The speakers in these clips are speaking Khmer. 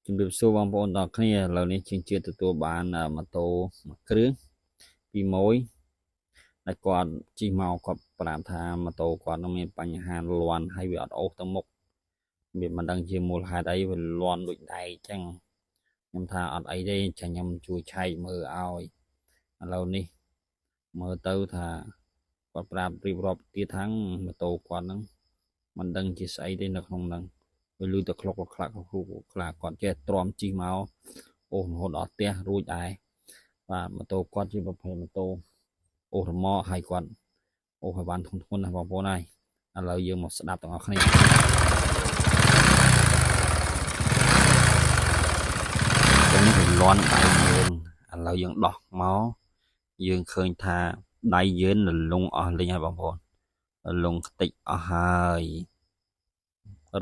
ជំរាបសួរបងប្អូនទាំងគ្នាឥឡូវនេះជាងជាតិទទួលបានម៉ូតូមួយគ្រឿងពីមួយដែលគាត់ជិះមកគាត់ប្រាប់ថាម៉ូតូគាត់នឹងមានបញ្ហាលាន់ហើយវាអត់អូសទៅមុខវាមិនដឹងជាមូលហេតុអីវាលាន់ដូចដែកអញ្ចឹងខ្ញុំថាអត់អីទេចាខ្ញុំជួយឆែកមើលឲ្យឥឡូវនេះមើលទៅថាគាត់ប្រាប់រៀបរាប់ទៀតថាម៉ូតូគាត់ហ្នឹងមិនដឹងជាស្អីទេនៅក្នុងហ្នឹងវាលឺតែក្លុកក្លាក់ខ្លះគាត់ចេះទ្រាំជីមកអូសរហូតដល់ផ្ទះរួចដែរបាទម៉ូតូគាត់ជាប្រភេទម៉ូតូអូសរមាក់ហើយគាត់អូសឲ្យបានធ្ងន់ណាបងប្អូនហើយឥឡូវយើងមកស្ដាប់ទាំងអស់គ្នាចឹងវាលាន់ដៃយើងឥឡូវយើងដោះមកយើងឃើញថាដៃយើងរលុងអស់លេងហើយបងប្អូនរលុងខ្ទេចអស់ហើយ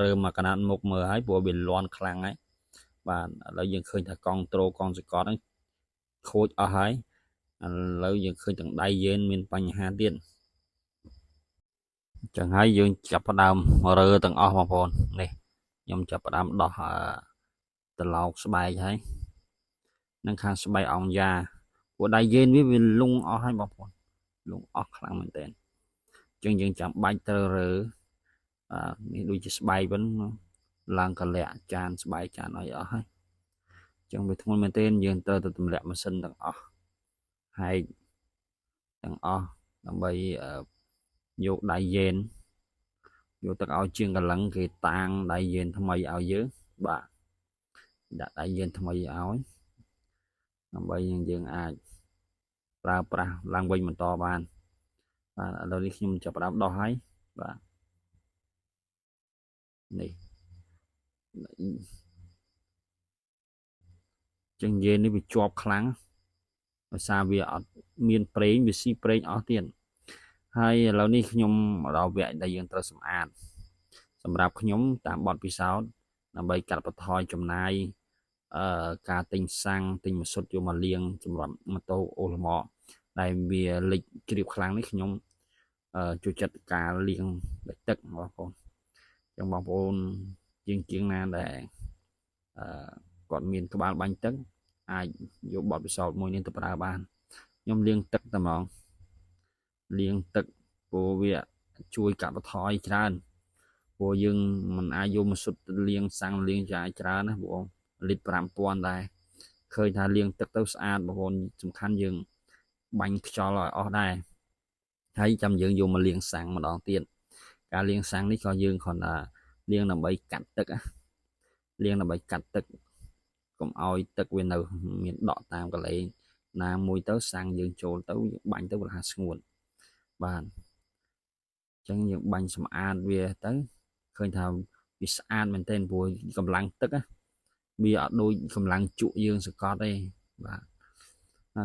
រើមកកណាត់មុខមើលហើយព្រោះវាលាន់ខ្លាំងហើយបាទឥឡូវយើងឃើញថាកង់ត្រូលកង់សកតហ្នឹងខូចអស់ហើយឥឡូវយើងឃើញទាំងដៃយើងមានបញ្ហាទៀតចឹងហើយយើងចាប់ផ្ដើមរើទាំងអស់បងប្អូននេះខ្ញុំចាប់ផ្ដើមដោះត្រឡោកស្បែកហើយនឹងខាងស្បែកអង្គយ៉ាព្រោះដៃយើងវាលុងអស់ហើយបងប្អូនលុងអស់ខ្លាំងមែនទែនចឹងយើងចាំបាច់ត្រូវរើនេះដូចជាស្បែកវិញឡើងកលាក់ចានស្បែកចានឲ្យអស់ហើយចឹងវាធ្ងន់មែនទែនយើងត្រូវទៅទម្លាក់ម៉ាស៊ីនទាំងអស់ហើយទាំងអស់ដើម្បីយកដៃយេនយកទឹកឲ្យជាងកលឹងគេតាងដៃយេនថ្មីឲ្យយើងបាទដាក់ដៃយេនថ្មីឲ្យដើម្បីយើងអាចប្រើប្រាស់ឡើងវិញបន្តបានបាទឥឡូវនេះខ្ញុំចាប់ផ្ដើមដោះហើយបាទនេះចឹងយេននេះវាជាប់ខ្លាំងដោយសារវាអត់មានប្រេងវាស៊ីប្រេងអស់ទៀតហើយឥឡូវនេះខ្ញុំដល់វគ្គដែលយើងត្រូវសម្អាតសម្រាប់ខ្ញុំតាមបទពិសោធន៍ដើម្បីកាត់បន្ថយចំណាយការទិញសាំងទិញម៉ាស៊ុតយកមកលាងសម្រាប់ម៉ូតូអូសរមាក់ដែលវាលិចជ្រាបខ្លាំងនេះខ្ញុំចូលចិត្តការលាងដោយទឹកបងប្អូនចឹងបងប្អូនជាងណាដែលគាត់មានក្បាលបាញ់ទឹកអាចយកបទពិសោធន៍មួយនេះទៅប្រើបានខ្ញុំលាងទឹកតែហ្មងលាងទឹកព្រោះវាជួយកាត់បន្ថយច្រើនព្រោះយើងមិនអាចយកម៉ាស៊ុតលាងសាំងលាងចាយច្រើនណាបងលីត្រ 5000 ដែរឃើញថាលាងទឹកទៅស្អាតបងប្អូនសំខាន់យើងបាញ់ខ្យល់ឲ្យអស់ដែរហើយចាំយើងយកមកលាងសាំងម្ដងទៀតការលាងសាំងនេះក៏យើងគ្រាន់តែលាងដើម្បីកាត់ទឹកលាងដើម្បីកាត់ទឹកកុំឲ្យទឹកវានៅមានដក់តាមកន្លែងណាមួយទៅសាំងយើងចូលទៅយើងបាញ់ទៅវាហាស្ងួតបាទអញ្ចឹងយើងបាញ់សម្អាតវាទៅឃើញថាវាស្អាតមែនទែនព្រោះកម្លាំងទឹកវាអត់ដូចកម្លាំងជក់យើងសកត់ទេបាទ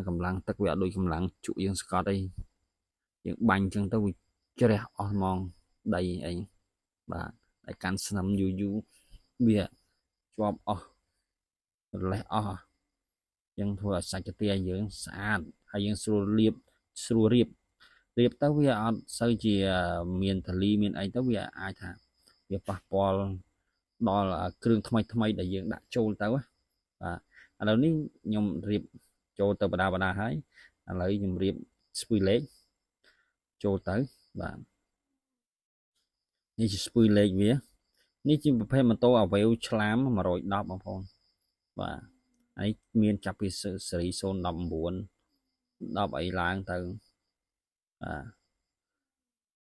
កម្លាំងទឹកវាអត់ដូចកម្លាំងជក់យើងសកត់ទេយើងបាញ់អញ្ចឹងទៅវាជ្រះអស់ហ្មងដីអីបាទតែកាន់ស្នឹមយូរវាជាប់អស់លេះអស់អញ្ចឹងធ្វើឲ្យសាច់កាទាយើងស្អាតហើយយើងស្រួលរៀបទៅវាអត់សូវជាមានធលីមានអីទៅវាអាចថាវាប៉ះពាល់ដល់គ្រឿងថ្មីដែលយើងដាក់ចូលទៅបាទឥឡូវនេះខ្ញុំរៀបចូលទៅបដាហើយឥឡូវខ្ញុំរៀបស្ពឺលេខចូលទៅបាទនេះជាស្ពឺលេខវានេះជាប្រភេទម៉ូតូ Aveo ឆ្លាម110បងប្អូនបាទហើយមានចាប់ពីស៊េរី019 10អីឡើងទៅបាទ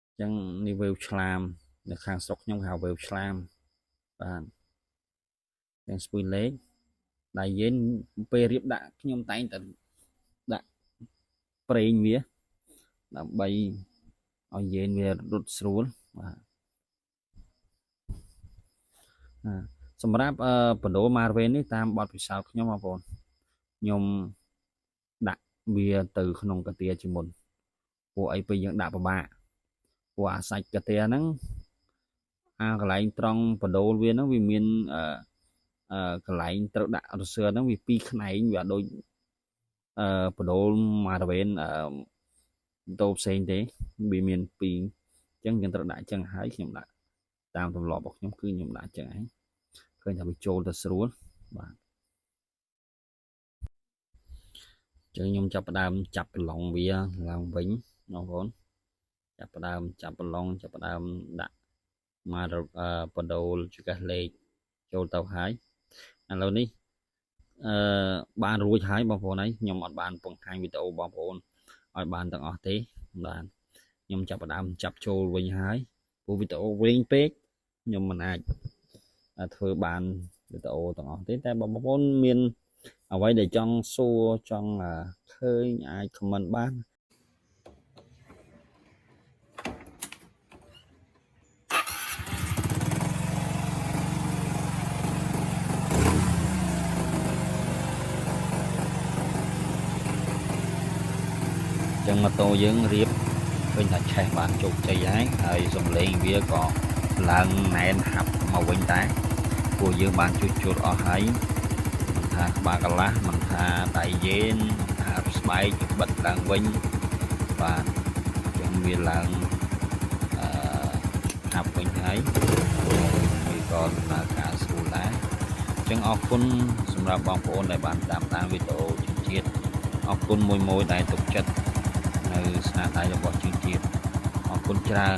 អញ្ចឹងនេះ Aveo ឆ្លាមនៅខាងស្រុកខ្ញុំហៅ Aveo ឆ្លាមបាទទាំងស្ពឺលេខដៃយេនពេលរៀបដាក់ខ្ញុំតែងតែដាក់ប្រេងវាដើម្បីឲ្យយេនវារត់ស្រួលបាទសម្រាប់បណ្ដូល Marvin នេះតាមបទពិសោធន៍ខ្ញុំបងប្អូនខ្ញុំដាក់វាទៅក្នុងកាទាជាមុនព្រោះអីពេលយើងដាក់ពិបាកព្រោះអាសាច់កាទាហ្នឹងកន្លែងត្រង់បណ្ដូលវាហ្នឹងវាមានកន្លែងត្រូវដាក់រសឿនហ្នឹងវាពីរខ្នែងវាដូចបណ្ដូល Marvin តូផ្សេងទេវាមានពីរអញ្ចឹងយើងត្រូវដាក់អញ្ចឹងហើយខ្ញុំដាក់តាមទម្លាប់របស់ខ្ញុំគឺខ្ញុំដាក់អញ្ចឹងឯងឃើញថាវាចូលទៅស្រួល បាទចឹងខ្ញុំចាប់ផ្ដើមចាប់ប្រឡងវាឡើងវិញបងប្អូនចាប់ផ្ដើមចាប់ប្រឡងចាប់ផ្ដើមដាក់មកបដូលចង្កេះលេខចូលទៅហើយឥឡូវនេះបានរួចហើយបងប្អូនហើយខ្ញុំអត់បានបង្ហាញវីដេអូបងប្អូនឲ្យបានទាំងអស់ទេបាទខ្ញុំចាប់ផ្ដើមចាប់ចូលវិញហើយព្រោះវីដេអូវែងពេកខ្ញុំមិនអាចធ្វើបានវីដេអូទាំងអស់ទេតែបងប្អូនមានអ្វីដែលចង់សួរចង់ឃើញអាច comment បានចឹងម៉ូតូយើងរៀបឃើញថាឆេះបានជោគជ័យហើយសំឡេងវាក៏ឡើងណែនហាប់មកវិញដែរព្រោះយើងបានជួសជុលអស់ហើយមិនថាក្បាលកន្លះមិនថាដៃយេនមិនថាស្បែកបិទឡើងវិញបាទចឹងវាឡើងហាប់វិញហើយវាក៏ដំណើរការស្រួលដែរចឹងអរគុណសម្រាប់បងប្អូនដែលបានតាមវីដេអូជំនឿជាតិអរគុណមួយដែលទុកចិត្តនៅស្នាដៃរបស់ជំនឿជាតិអរគុណច្រើន